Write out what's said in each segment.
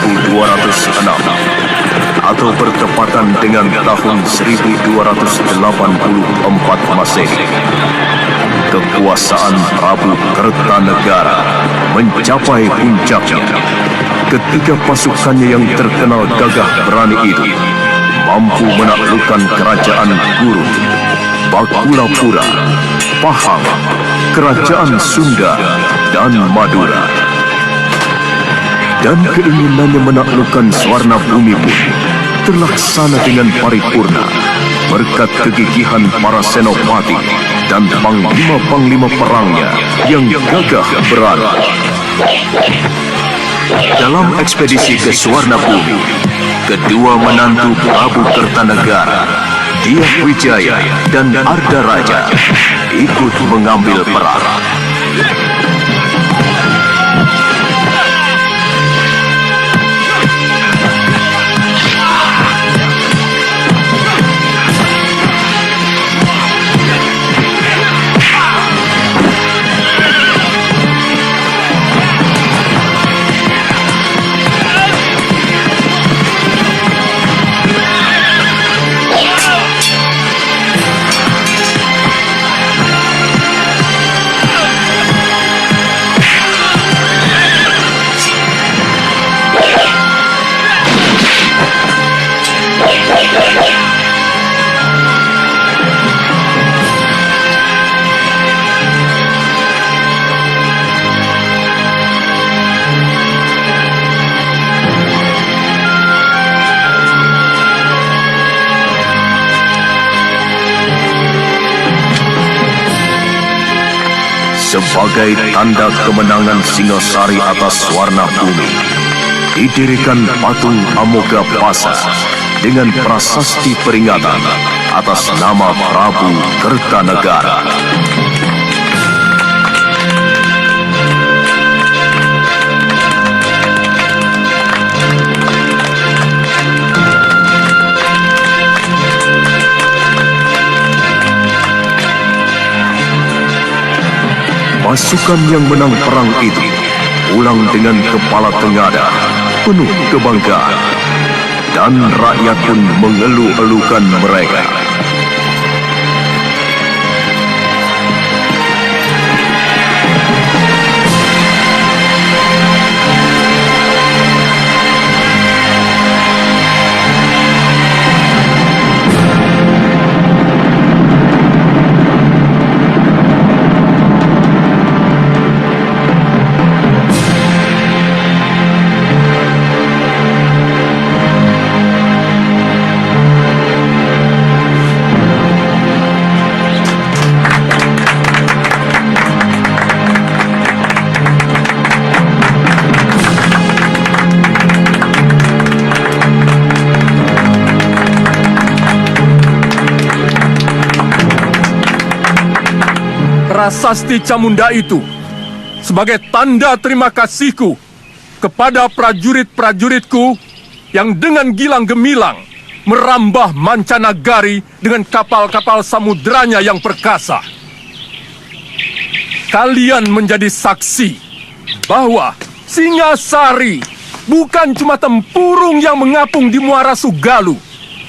1206 atau bertepatan dengan tahun 1284 Masehi. Kekuasaan Prabu Kertanegara mencapai puncaknya ketika pasukannya yang terkenal gagah berani itu mampu menaklukkan kerajaan Guru, Bakulapura, Pahang, kerajaan Sunda, dan Madura. Dan keinginannya menaklukkan Swarna Bumi pun terlaksana dengan paripurna berkat kegigihan para senopati dan panglima-panglima perangnya yang gagah berani. Dalam ekspedisi ke Swarna Bumi, kedua menantu Prabu Kertanegara, Dyah Wijaya dan Arda Raja, ikut mengambil peran. Sebagai tanda kemenangan Singasari atas Swarna Bumi, didirikan patung Amogapasa dengan prasasti peringatan atas nama Prabu Kertanegara. Pasukan yang menang perang itu pulang dengan kepala tengadah, penuh kebanggaan, dan rakyat pun mengeluh-elukan mereka. Prasasti Camunda itu sebagai tanda terima kasihku kepada prajurit-prajuritku yang dengan gilang gemilang merambah mancanagari dengan kapal-kapal samudranya yang perkasa. Kalian menjadi saksi bahwa Singasari bukan cuma tempurung yang mengapung di Muara Sugalu,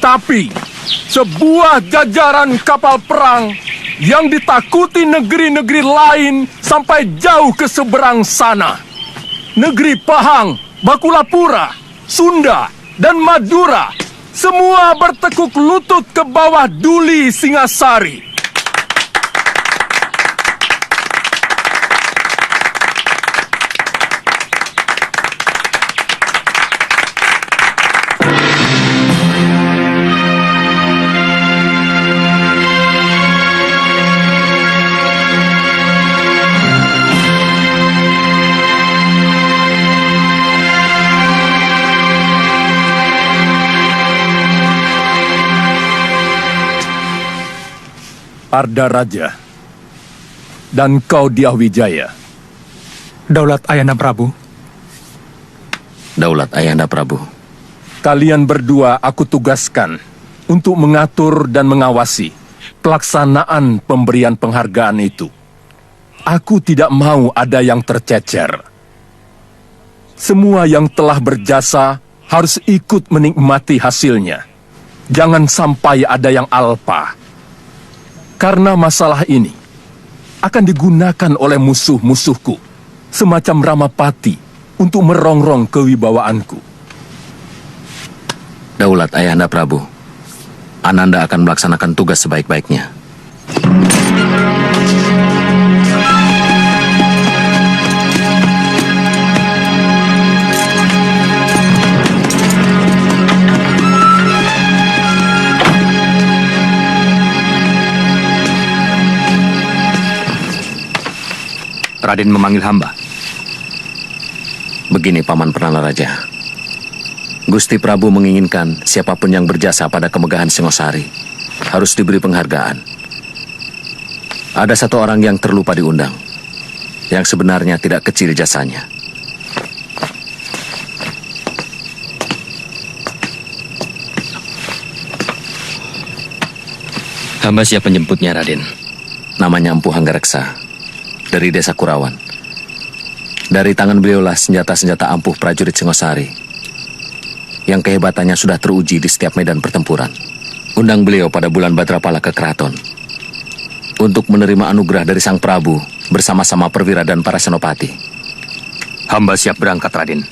tapi sebuah jajaran kapal perang yang ditakuti negeri-negeri lain sampai jauh ke seberang sana. Negeri Pahang, Bakulapura, Sunda, dan Madura semua bertekuk lutut ke bawah duli Singasari. Arda Raja, dan kau Dyah Wijaya. Daulat Ayahanda Prabu. Daulat Ayahanda Prabu. Kalian berdua aku tugaskan untuk mengatur dan mengawasi pelaksanaan pemberian penghargaan itu. Aku tidak mau ada yang tercecer. Semua yang telah berjasa harus ikut menikmati hasilnya. Jangan sampai ada yang alpa. Karena masalah ini akan digunakan oleh musuh-musuhku, semacam Ramapati, untuk merongrong kewibawaanku. Daulat Ayahanda Prabu, Ananda akan melaksanakan tugas sebaik-baiknya. Raden memanggil hamba. Begini Paman Pernah Raja. Gusti Prabu menginginkan siapapun yang berjasa pada kemegahan Singosari harus diberi penghargaan. Ada satu orang yang terlupa diundang, yang sebenarnya tidak kecil jasanya. Hamba siap menjemputnya, Raden. Namanya Empu Hanggareksa, dari desa Kurawan. Dari tangan beliaulah senjata-senjata ampuh prajurit Singosari, yang kehebatannya sudah teruji di setiap medan pertempuran. Undang beliau pada bulan Badrapala ke keraton, untuk menerima anugerah dari Sang Prabu bersama-sama perwira dan para senopati. Hamba siap berangkat, Raden.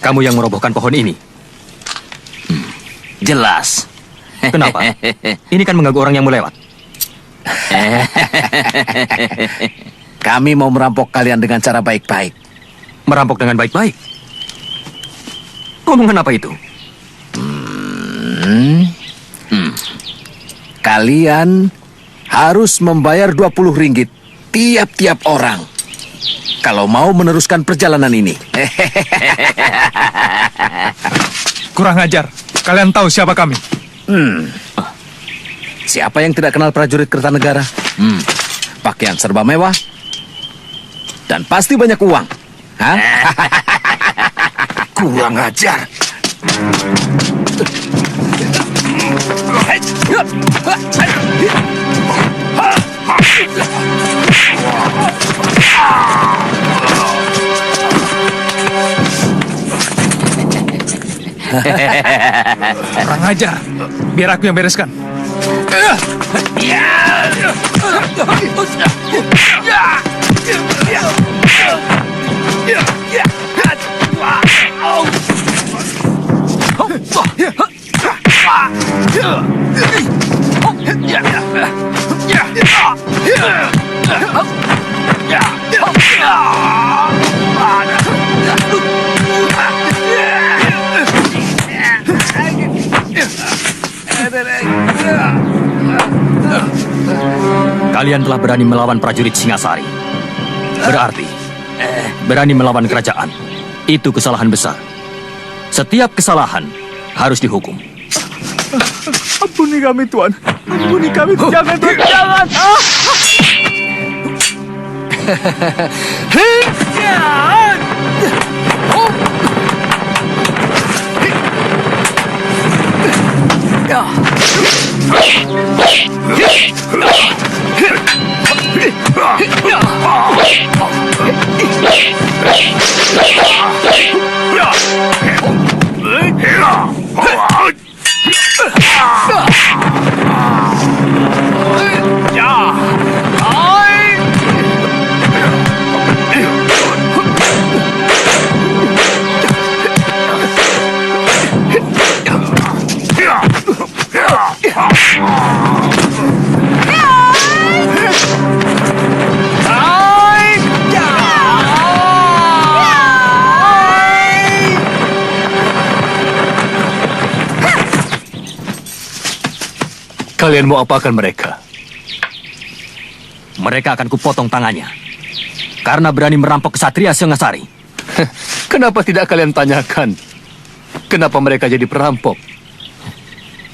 Kamu yang merobohkan pohon ini? Jelas. Kenapa? Ini kan mengganggu orang yang mau lewat. Kami mau merampok kalian dengan cara baik-baik. Merampok dengan baik-baik. Omongan apa itu? Kalian harus membayar 20 ringgit tiap-tiap orang kalau mau meneruskan perjalanan ini. Kurang ajar. Kalian tahu siapa kami? Siapa yang tidak kenal prajurit Kertanegara? Pakaian serba mewah dan pasti banyak uang. Hah? Kurang ajar. Kurang ajar. Biar aku yang bereskan. Kalian telah berani melawan prajurit Singasari. Berarti berani melawan kerajaan. Itu kesalahan besar. Setiap kesalahan harus dihukum. Ampuni kami, Tuan. Ampuni kami. Jangan, Tuan. Jangan. Kalian mau apakan mereka? Mereka akan kupotong tangannya. Karena berani merampok kesatria Singasari. Kenapa tidak kalian tanyakan? Kenapa mereka jadi perampok?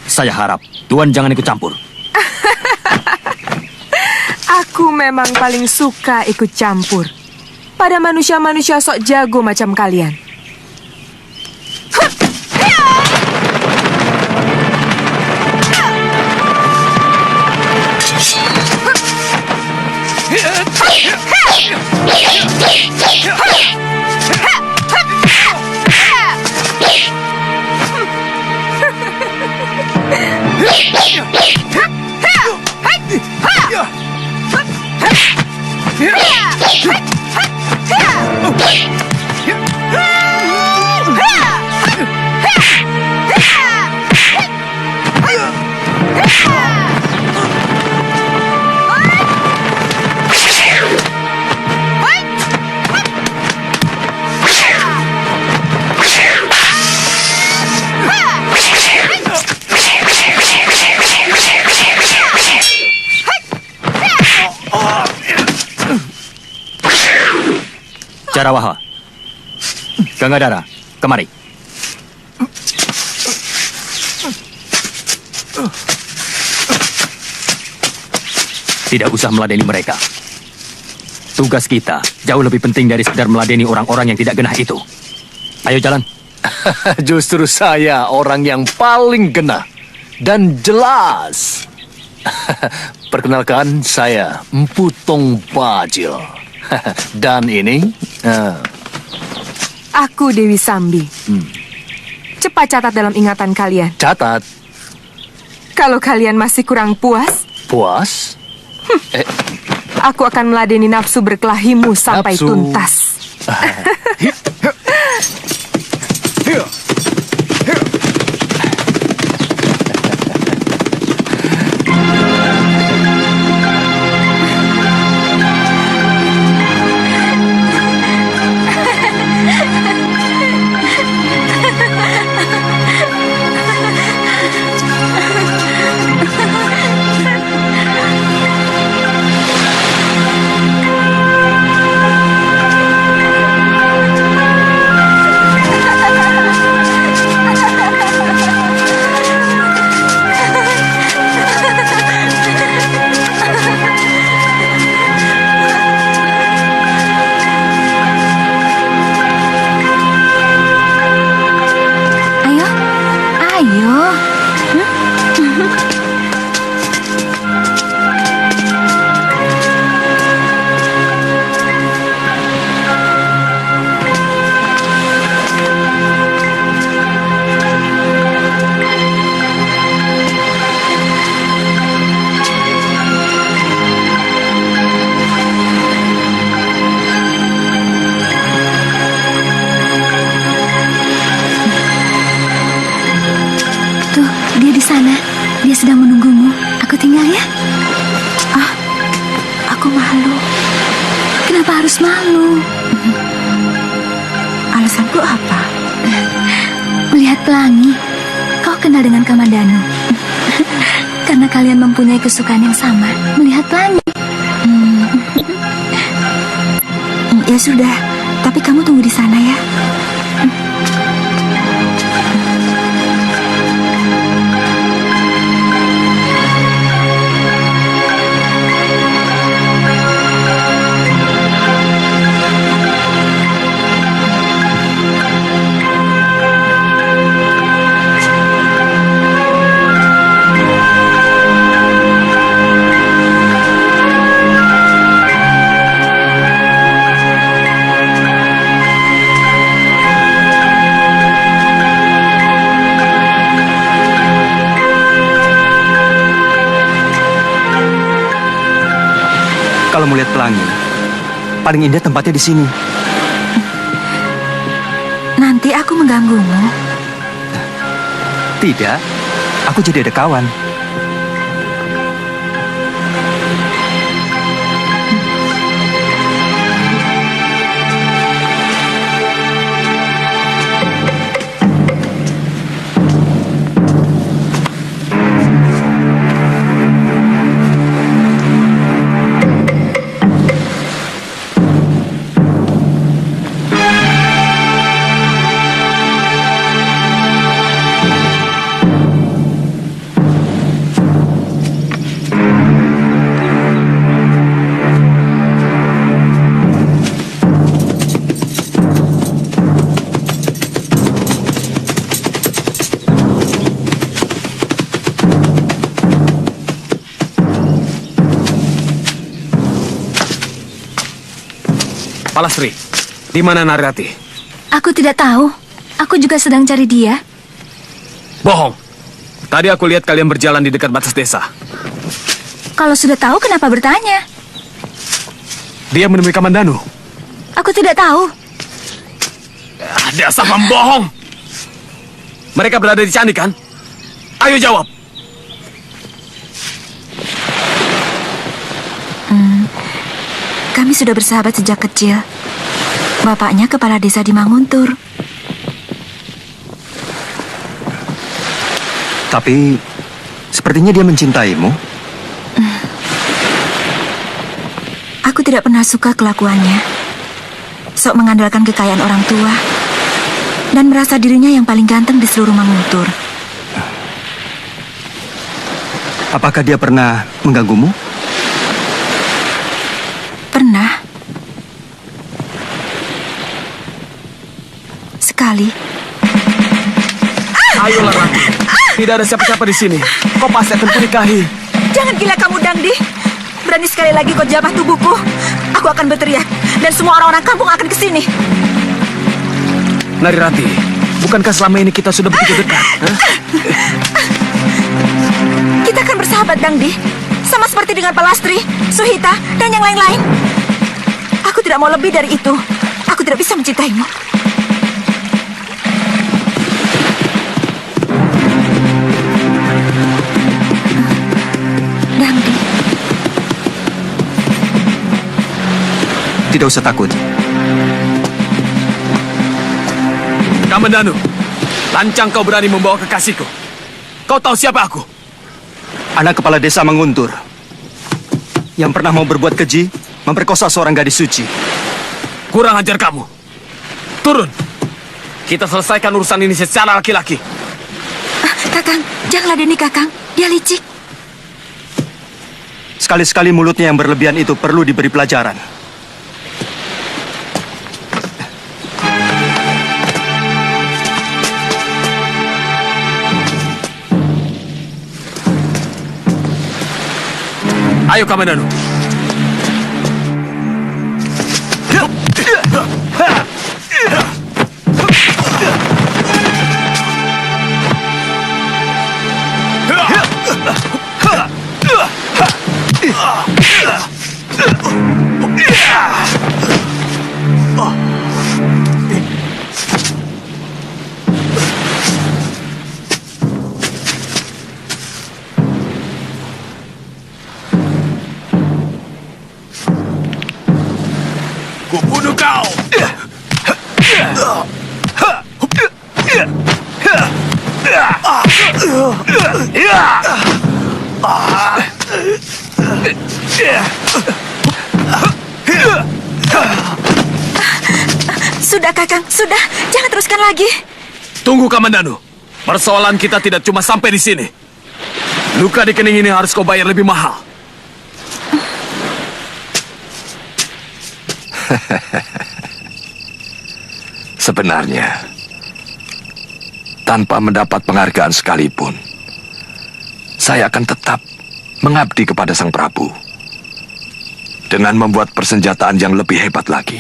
Saya harap Tuan jangan ikut campur. Aku memang paling suka ikut campur pada manusia-manusia sok jago macam kalian. Jarawaha, Gangadara, kemari. Tidak usah meladeni mereka. Tugas kita jauh lebih penting dari sekedar meladeni orang-orang yang tidak genah itu. Ayo jalan. Justru saya orang yang paling genah dan jelas. Perkenalkan, saya Empu Tong Bajil. Dan ini... Aku Dewi Sambi. Cepat catat dalam ingatan kalian. Catat. Kalau kalian masih kurang puas, Puas? aku akan meladeni nafsu berkelahimu sampai Nafsu. tuntas. Ayo, ayo. Tuh, dia di sana. Dia sedang menunggumu. Aku tinggal ya. Ah, aku malu. Kenapa harus malu? Alasanku apa? Melihat pelangi. Kau kenal dengan Kamandanu. Karena kalian mempunyai kesukaan yang sama. Melihat pelangi. Ya sudah, tapi kamu tunggu di sana ya. Kalau melihat pelangi, paling indah tempatnya di sini. Nanti aku mengganggumu. Tidak, aku jadi ada kawan. Palastri, di mana Narirati? Aku tidak tahu. Aku juga sedang cari dia. Bohong. Tadi aku lihat kalian berjalan di dekat batas desa. Kalau sudah tahu, kenapa bertanya? Dia menemui Kamandanu. Aku tidak tahu. Dasar pembohong. Mereka berada di candi kan? Ayo jawab. Kami sudah bersahabat sejak kecil. Bapaknya kepala desa di Manguntur. Tapi sepertinya dia mencintaimu. Aku tidak pernah suka kelakuannya. Sok mengandalkan kekayaan orang tua dan merasa dirinya yang paling ganteng di seluruh Manguntur. Apakah dia pernah mengganggumu? Pernah. Sekali. Ayolah Rati. Tidak ada siapa-siapa di sini. Kau pasti akan kunikahi. Jangan gila kamu, Dangdi. Berani sekali lagi kau jamah tubuhku. Aku akan berteriak dan semua orang-orang kampung akan kesini. Narirati, bukankah selama ini kita sudah begitu dekat? Kita akan bersahabat, Dangdi. Sama seperti dengan Palastri, Suhita, dan yang lain-lain. Aku tidak mau lebih dari itu. Aku tidak bisa mencintaimu. Dangdi, Tidak usah takut. Kamandanu, lancang kau berani membawa kekasihku. Kau tahu siapa aku? Anak kepala desa Manguntur yang pernah mau berbuat keji, memperkosa seorang gadis suci. Kurang ajar kamu. Turun. Kita selesaikan urusan ini secara laki-laki. Kakang, jangan ladeni Kakang. Dia licik. Sekali-sekali mulutnya yang berlebihan itu perlu diberi pelajaran. Ayo Kamandanu. Kubunuh kau. Sudah, Kakang. Sudah. Jangan teruskan lagi. Tunggu Kamandanu. Persoalan kita tidak cuma sampai di sini. Luka di kening ini harus kau bayar lebih mahal. Sebenarnya, tanpa mendapat penghargaan sekalipun, saya akan tetap mengabdi kepada Sang Prabu dengan membuat persenjataan yang lebih hebat lagi.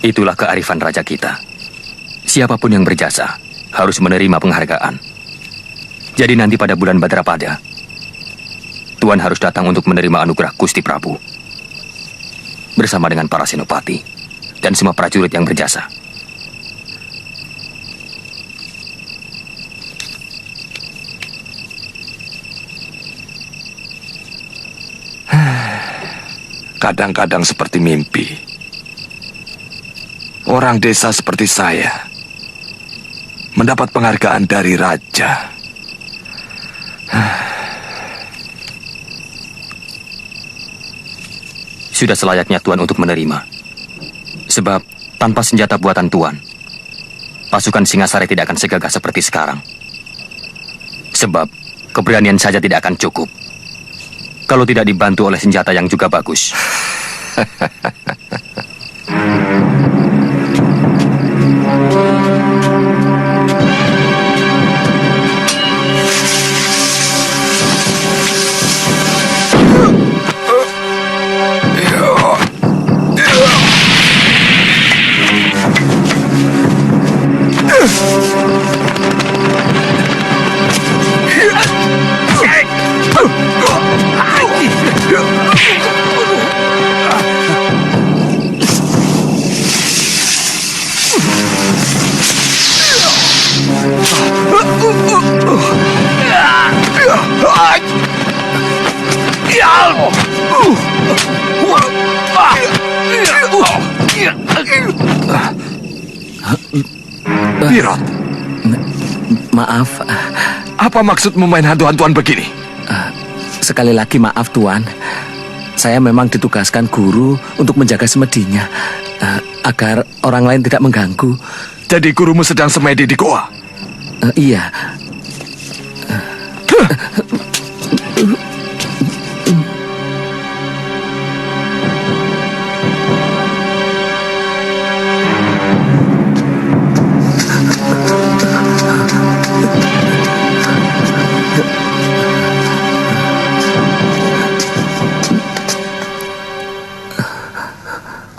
Itulah kearifan raja kita. Siapapun yang berjasa harus menerima penghargaan. Jadi nanti pada bulan Badrapada, Tuan harus datang untuk menerima anugerah Gusti Prabu bersama dengan para senopati dan semua prajurit yang berjasa. Kadang-kadang seperti mimpi. Orang desa seperti saya mendapat penghargaan dari raja. Sudah selayaknya Tuan untuk menerima. Sebab tanpa senjata buatan Tuan, pasukan Singasari tidak akan segagah seperti sekarang. Sebab keberanian saja tidak akan cukup kalau tidak dibantu oleh senjata yang juga bagus. Birot, Maaf, apa maksudmu main hantu-hantuan begini? sekali lagi maaf Tuan. Saya memang ditugaskan guru untuk menjaga semedinya, agar orang lain tidak mengganggu. Jadi gurumu sedang semedi di goa? Iya.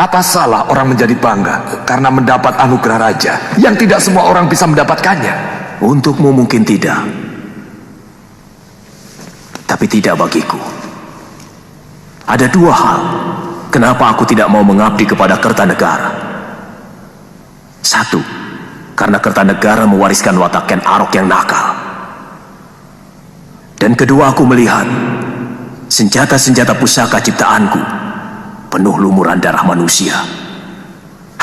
Apa salah orang menjadi bangga karena mendapat anugerah raja yang tidak semua orang bisa mendapatkannya? Untukmu mungkin tidak, tapi tidak bagiku. Ada dua hal kenapa aku tidak mau mengabdi kepada Kertanegara. Satu, karena Kertanegara mewariskan watak Ken Arok yang nakal. Dan kedua, aku melihat senjata-senjata pusaka ciptaanku penuh lumuran darah manusia,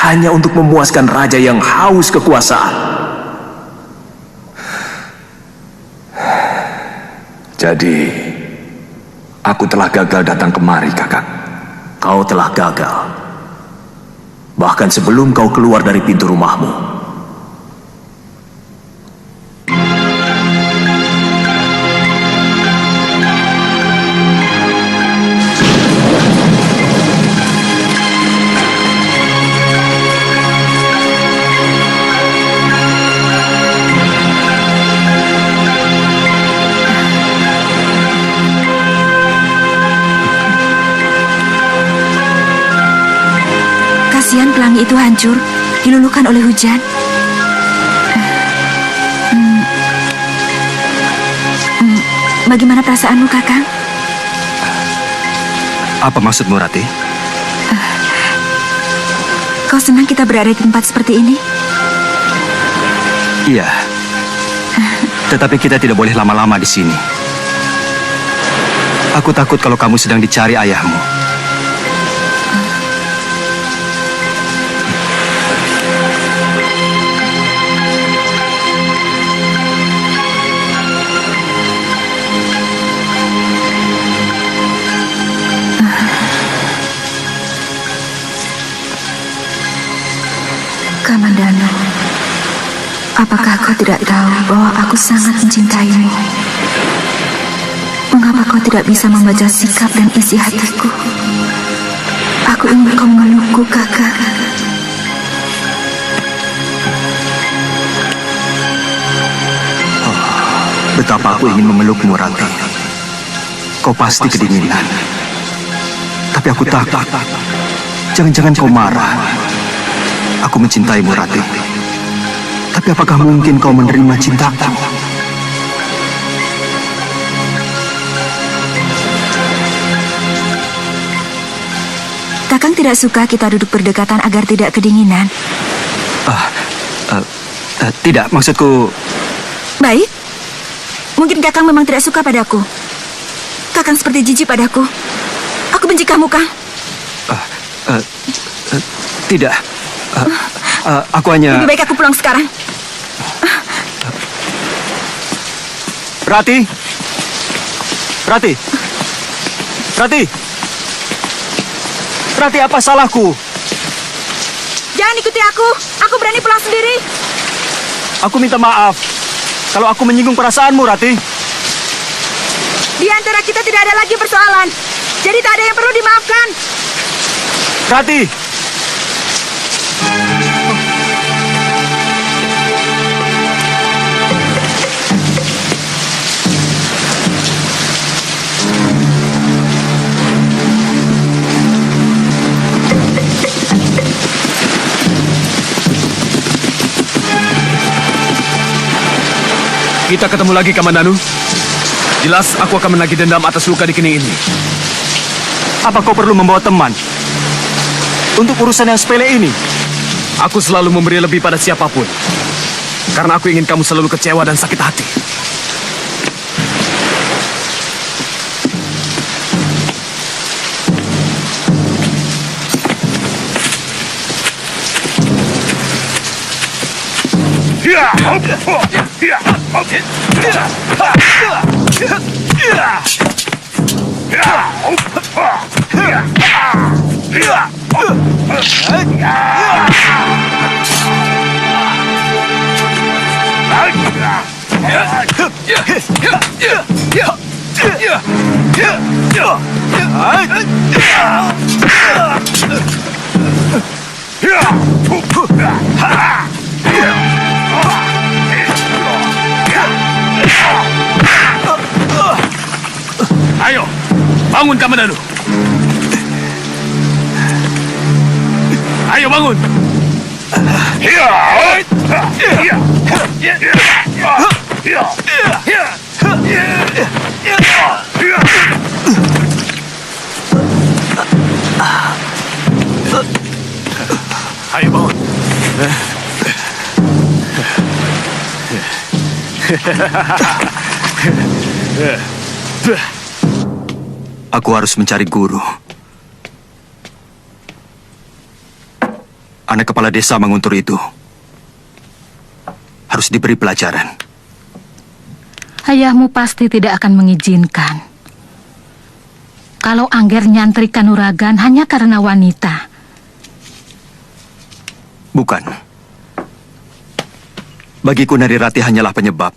hanya untuk memuaskan raja yang haus kekuasaan. Jadi, aku telah gagal datang kemari, Kakak. Kau telah gagal, bahkan sebelum kau keluar dari pintu rumahmu. Kasihan pelangi itu hancur, diluluhkan oleh hujan. Bagaimana perasaanmu, Kakang? Apa maksudmu, Rati? Kau senang kita berada di tempat seperti ini? Iya. Tetapi kita tidak boleh lama-lama di sini. Aku takut kalau kamu sedang dicari ayahmu. Kamandano, apakah kau tidak tahu bahwa aku sangat mencintaimu? Mengapa kau tidak bisa membaca sikap dan isi hatiku? Aku ingin kau memelukku, Kakak. Betapa aku ingin memelukmu, Rati. Kau pasti kedinginan. Tapi aku takut. Jangan-jangan kau marah. Aku mencintaimu, Rati. Tapi apakah mungkin kau menerima cintaku? Kakang tidak suka kita duduk berdekatan agar tidak kedinginan. Tidak, maksudku... Baik. Mungkin Kakang memang tidak suka padaku. Kakang seperti jijik padaku. Aku benci kamu, Kang. Tidak. Aku hanya... Lebih baik aku pulang sekarang. Rati! Rati! Rati! Rati, apa salahku? Jangan ikuti aku. Aku berani pulang sendiri. Aku minta maaf kalau aku menyinggung perasaanmu, Rati. Di antara kita tidak ada lagi persoalan. Jadi tak ada yang perlu dimaafkan. Rati! Kita ketemu lagi, Kamandanu. Jelas aku akan menagih dendam atas luka di kening ini. Apa kau perlu membawa teman? Untuk urusan yang sepele ini? Aku selalu memberi lebih pada siapapun. Karena aku ingin kamu selalu kecewa dan sakit hati. Ayo, bangun Kamandanu. Ayo bangun. Ayo bangun. Aku harus mencari guru. Anak kepala desa Manguntur itu harus diberi pelajaran. Ayahmu pasti tidak akan mengizinkan. Kalau Angger nyantri Kanuragan hanya karena wanita. Bukan. Bagiku Narirati hanyalah penyebab.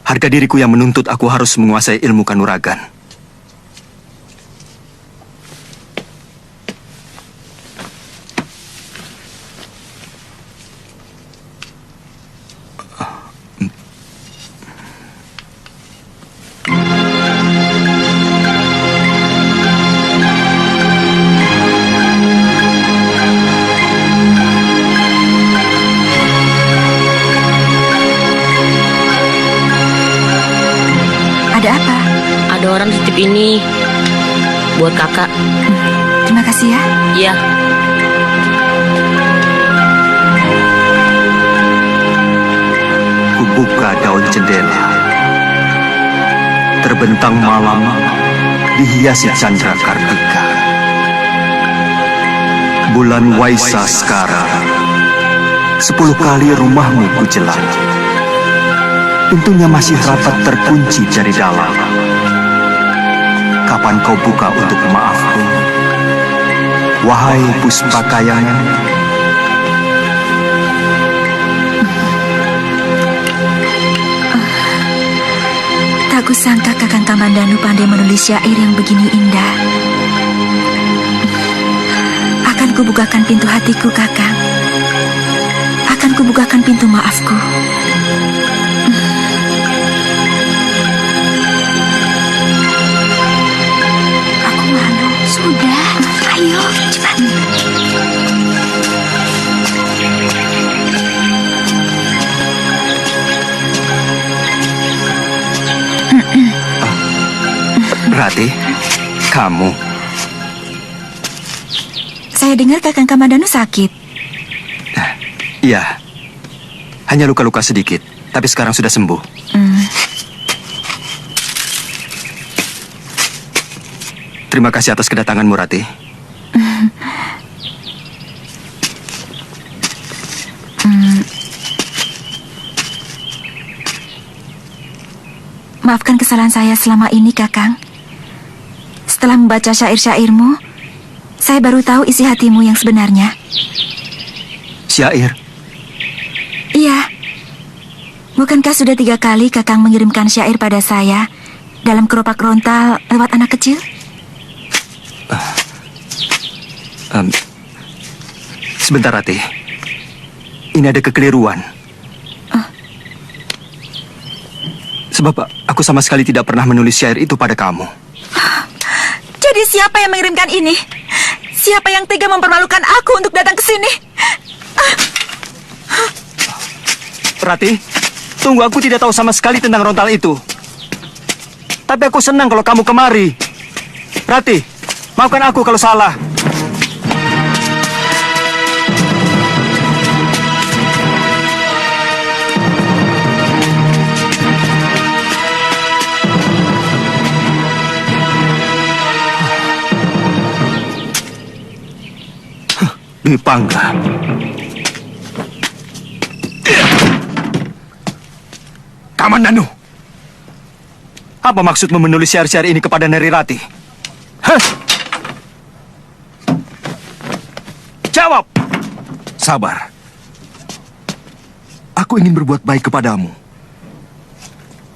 Harga diriku yang menuntut aku harus menguasai ilmu Kanuragan. Ada apa? Ada orang titip ini buat kakak. Terima kasih ya. Iya. Kubuka daun jendela. Terbentang malam dihiasi chandra kartika. Bulan Waisa sekarang 10 kali rumahmu kujelang. Pintunya masih rapat terkunci dari dalam. Kapan kau buka untuk maafku? Wahai Puspakayangan. Tak kusangka Kakang Kamandanu pandai menulis syair yang begini indah. Akan kubukakan pintu hatiku, Kakang. Akan kubukakan pintu maafku. Sudah, ayo cepat. Rati, kamu. Saya dengar Kakang Kamandanu sakit. Iya, hanya luka-luka sedikit, tapi sekarang sudah sembuh. Terima kasih atas kedatanganmu, Rati. Maafkan kesalahan saya selama ini, Kakang. Setelah membaca syair-syairmu, saya baru tahu isi hatimu yang sebenarnya. Syair? Iya. Bukankah sudah 3 kali Kakang mengirimkan syair pada saya dalam keropak rontal lewat anak kecil? Sebentar, Rati. Ini ada kekeliruan. Sebab aku sama sekali tidak pernah menulis syair itu pada kamu. Jadi siapa yang mengirimkan ini? Siapa yang tega mempermalukan aku untuk datang ke sini? Rati, tunggu, aku tidak tahu sama sekali tentang rontal itu. Tapi aku senang kalau kamu kemari. Rati, maafkan aku kalau salah. Dwi Pangga. Kamandanu. Apa maksudmu menulis syair-syair ini kepada Nari Rati? Hah? Jawab! Sabar. Aku ingin berbuat baik kepadamu.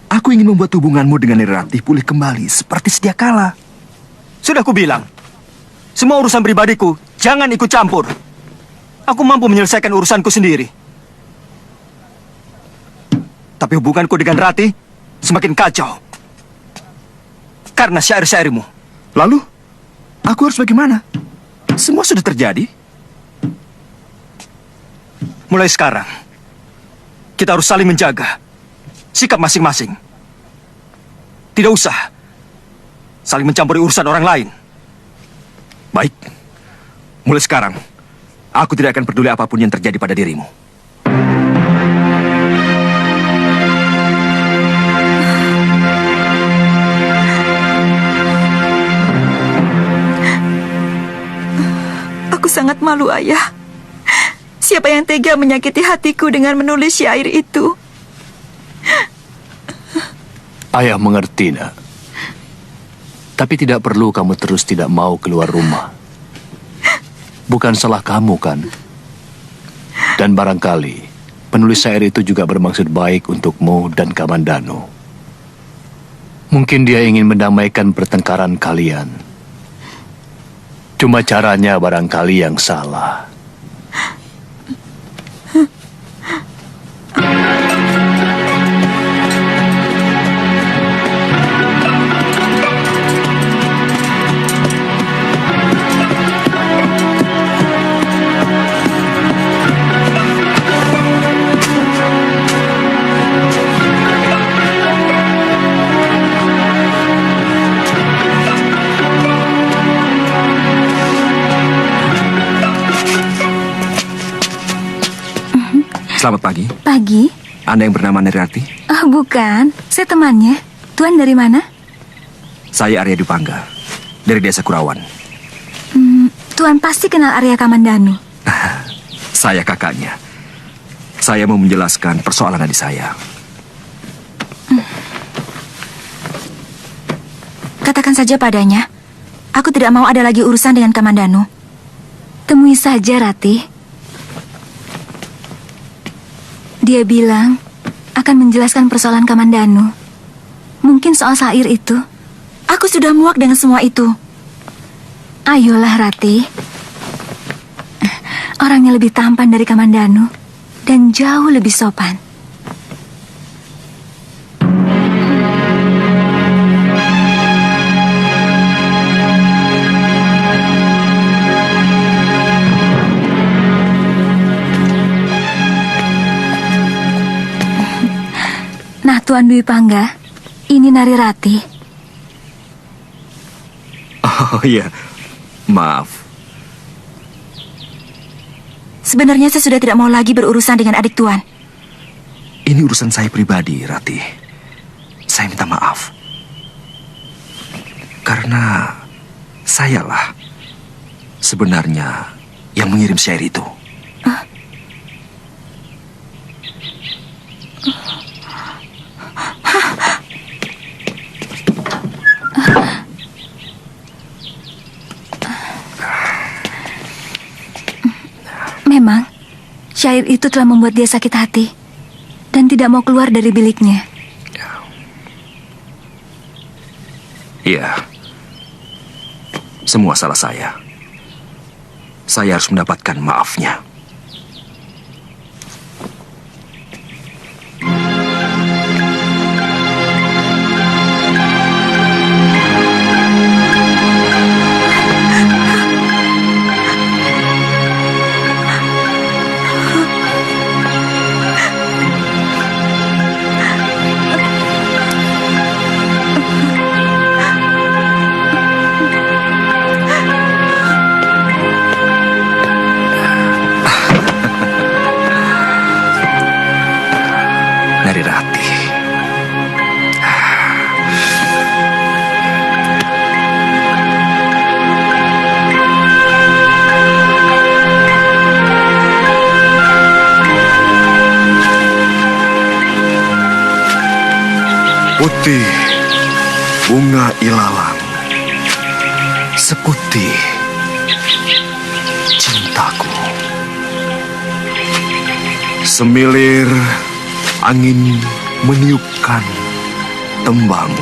Aku ingin membuat hubunganmu dengan Nari Rati pulih kembali seperti sedia kala. Sudah kubilang, semua urusan pribadiku jangan ikut campur. Aku mampu menyelesaikan urusanku sendiri. Tapi hubunganku dengan Rati semakin kacau. Karena syair-syairmu. Lalu, aku harus bagaimana? Semua sudah terjadi. Mulai sekarang, kita harus saling menjaga sikap masing-masing. Tidak usah saling mencampuri urusan orang lain. Baik. Mulai sekarang, aku tidak akan peduli apapun yang terjadi pada dirimu. Aku sangat malu, Ayah. Siapa yang tega menyakiti hatiku dengan menulis syair itu? Ayah mengerti, nak. Tapi tidak perlu kamu terus tidak mau keluar rumah. Bukan salah kamu, kan? Dan barangkali penulis syair itu juga bermaksud baik untukmu dan Kamandanu. Mungkin dia ingin mendamaikan pertengkaran kalian. Cuma caranya barangkali yang salah. Selamat pagi. Pagi? Anda yang bernama Nari Rati? Oh, bukan. Saya temannya. Tuan dari mana? Saya Arya Dupangga, dari desa Kurawan. Tuan pasti kenal Arya Kamandanu. Saya kakaknya. Saya mau menjelaskan persoalan adik saya. Katakan saja padanya. Aku tidak mau ada lagi urusan dengan Kamandanu. Temui saja, Rati. Dia bilang akan menjelaskan persoalan Kamandanu. Mungkin soal syair itu. Aku sudah muak dengan semua itu. Ayolah, Rati. Orangnya lebih tampan dari Kamandanu dan jauh lebih sopan. Nah, Tuan Dwi Pangga, ini Nari Rati. Oh iya, maaf. Sebenarnya saya sudah tidak mau lagi berurusan dengan adik Tuan. Ini urusan saya pribadi, Rati. Saya minta maaf. Karena sayalah sebenarnya yang mengirim syair itu. Memang, syair itu telah membuat dia sakit hati dan tidak mau keluar dari biliknya. Iya. Semua salah saya. Saya harus mendapatkan maafnya. Seputih bunga ilalang, seputih cintaku. Semilir angin meniupkan tembang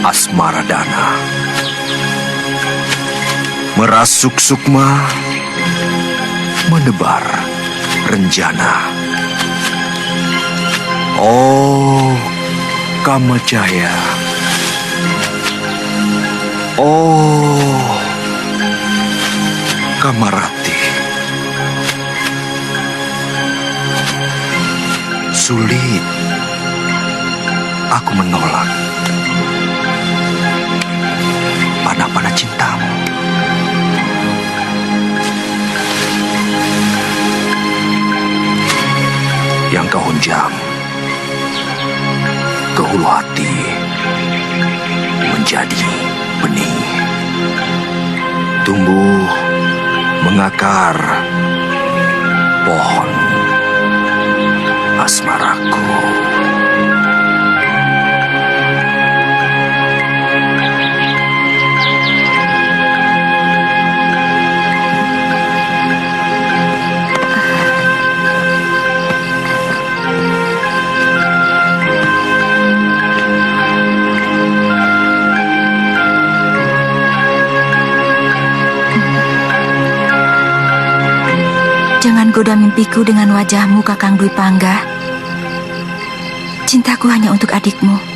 asmara dana. Merasuk sukma, menebar renjana. Oh, Kamajaya. Oh, Kamarati. Sulit aku menolak panah-panah cintamu. Yang kau hunjam ke hulu hati menjadi benih, tumbuh mengakar pohon asmaraku. Jangan goda mimpiku dengan wajahmu, Kakang Dwi Pangga. Cintaku hanya untuk adikmu.